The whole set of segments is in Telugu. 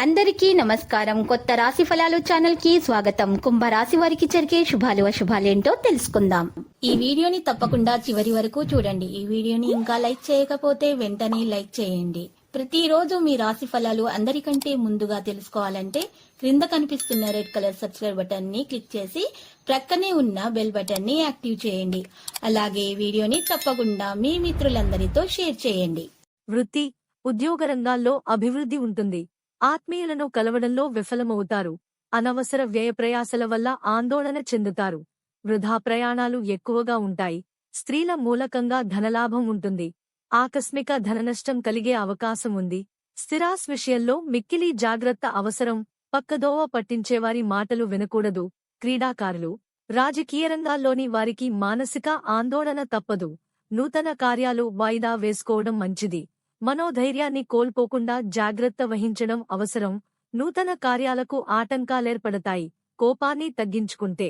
అందరికీ నమస్కారం. కొత్త రాశి ఫలాలు ఛానల్ కి స్వాగతం. కుంభరాశి వారికి జరిగే శుభాలు అశుభాలేంటో తెలుసుకుందాం. ఈ వీడియోని తప్పకుండా చివరి వరకు చూడండి. ఈ వీడియోని ఇంకా లైక్ చేయకపోతే వెంటనే లైక్ చేయండి. ప్రతిరోజు మీ రాశి ఫలాలు అందరికంటే ముందుగా తెలుసుకోవాలంటే క్రింద కనిపిస్తున్న రెడ్ కలర్ సబ్స్క్రైబ్ బటన్ ని క్లిక్ చేసి ప్రక్కనే ఉన్న బెల్ బటన్ ని యాక్టివ్ చేయండి. అలాగే వీడియోని తప్పకుండా మీ మిత్రులందరితో షేర్ చేయండి. వృత్తి, ఉద్యోగ రంగాల్లో అభివృద్ధి ఉంటుంది. ఆత్మీయులను కలవడంలో విఫలమవుతారు. అనవసర వ్యయ ప్రయాసల వల్ల ఆందోళన చెందుతారు. వృధా ప్రయాణాలు ఎక్కువగా ఉంటాయి. స్త్రీల మూలకంగా ధనలాభం ఉంటుంది. ఆకస్మిక ధననష్టం కలిగే అవకాశం ఉంది. స్థిరాస్ విషయంలో మిక్కిలి జాగ్రత్త అవసరం. పక్కదోవ పట్టించేవారి మాటలు వినకూడదు. క్రీడాకారులు, రాజకీయ రంగాల్లోని వారికి మానసిక ఆందోళన తప్పదు. నూతన కార్యాలు వాయిదా వేసుకోవడం మంచిది. మనోధైర్యాన్ని కోల్పోకుండా జాగ్రత్త వహించడం అవసరం. నూతన కార్యాలకు ఆటంకాలేర్పడతాయి. కోపాన్ని తగ్గించుకుంటే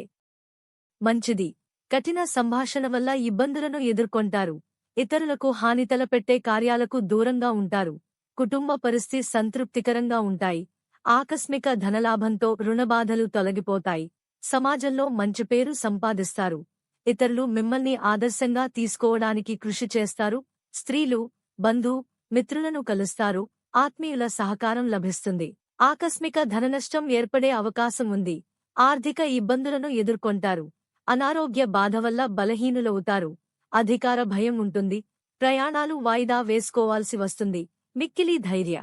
మంచిది. కఠిన సంభాషణ వల్ల ఇబ్బందులను ఎదుర్కొంటారు. ఇతరులకు హాని తలపెట్టే కార్యాలకు దూరంగా ఉంటారు. కుటుంబ పరిస్థితి సంతృప్తికరంగా ఉంటాయి. ఆకస్మిక ధనలాభంతో రుణబాధలు తొలగిపోతాయి. సమాజంలో మంచి పేరు సంపాదిస్తారు. ఇతరులు మిమ్మల్ని ఆదర్శంగా తీసుకోవడానికి కృషి చేస్తారు. స్త్రీలు, బంధు మిత్రులను కలుస్తారు. ఆత్మీయుల సహకారం లభిస్తుంది. ఆకస్మిక ధననష్టం ఏర్పడే అవకాశం ఉంది. ఆర్థిక ఇబ్బందులను ఎదుర్కొంటారు. అనారోగ్య బాధ వల్ల బలహీనులవుతారు. అధికార భయం ఉంటుంది. ప్రయాణాలు వాయిదా వేసుకోవాల్సి వస్తుంది. మిక్కిలి ధైర్య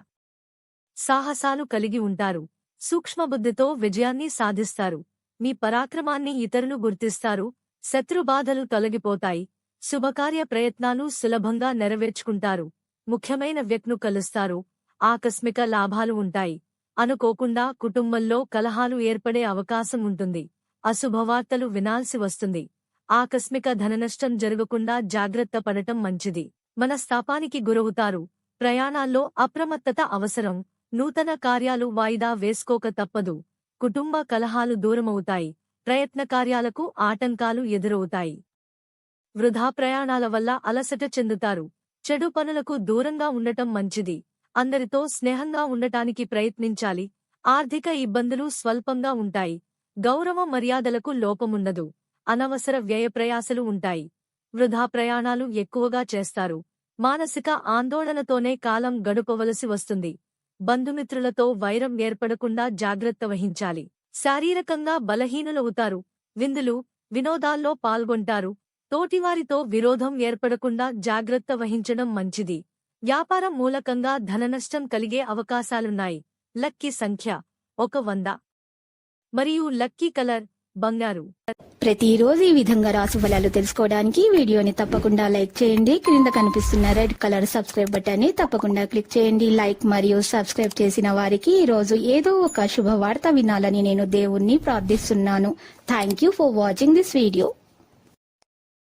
సాహసాలు కలిగి ఉంటారు. సూక్ష్మబుద్ధితో విజయాన్ని సాధిస్తారు. మీ పరాక్రమాన్ని ఇతరులు గుర్తిస్తారు. శత్రుబాధలు తొలగిపోతాయి. శుభకార్య ప్రయత్నాలు సులభంగా నెరవేర్చుకుంటారు. ముఖ్యమైన వ్యక్తిను కలుస్తారు. ఆకస్మిక లాభాలు ఉంటాయి. అనుకోకుండా కుటుంబంలో కలహాలు ఏర్పడే అవకాశం ఉంటుంది. అశుభవార్తలు వినాల్సి వస్తుంది. ఆకస్మిక ధననష్టం జరగకుండా జాగ్రత్త పడటం మంచిది. మనస్తాపానికి గురవుతారు. ప్రయాణాల్లో అప్రమత్తత అవసరం. నూతన కార్యాలు వాయిదా వేసుకోక తప్పదు. కుటుంబ కలహాలు దూరమవుతాయి. ప్రయత్న కార్యాలకు ఆటంకాలు ఎదురవుతాయి. వృధా ప్రయాణాల వల్ల అలసట చెందుతారు. చెడు పనులకు దూరంగా ఉండటం మంచిది. అందరితో స్నేహంగా ఉండటానికి ప్రయత్నించాలి. ఆర్థిక ఇబ్బందులు స్వల్పంగా ఉంటాయి. గౌరవ మర్యాదలకు లోపముండదు. అనవసర వ్యయ ప్రయాసలు ఉంటాయి. వృధా ప్రయాణాలు ఎక్కువగా చేస్తారు. మానసిక ఆందోళనతోనే కాలం గడుపవలసి వస్తుంది. బంధుమిత్రులతో వైరం ఏర్పడకుండా జాగ్రత్త వహించాలి. శారీరకంగా బలహీనులవుతారు. విందులు, వినోదాల్లో పాల్గొంటారు. తోటివారితో విరోధం ఏర్పడకుండా జాగ్రత్త వహించడం మంచిది. వ్యాపారం మూలకంగా ధననష్టం కలిగే అవకాశాలున్నాయి. లక్కీ సంఖ్య 100 మరియు లక్కీ కలర్ బంగారు. ప్రతిరోజు ఈ విధంగా రాశి ఫలాలు తెలుసుకోవడానికి వీడియోని తప్పకుండా లైక్ చేయండి. క్రింద కనిపిస్తున్న రెడ్ కలర్ సబ్స్క్రైబ్ బటన్ ని తప్పకుండా క్లిక్ చేయండి. లైక్ మరియు సబ్స్క్రైబ్ చేసిన వారికి ఈ రోజు ఏదో ఒక శుభవార్త వినాలని నేను దేవుణ్ణి ప్రార్థిస్తున్నాను. Thank you for watching this video.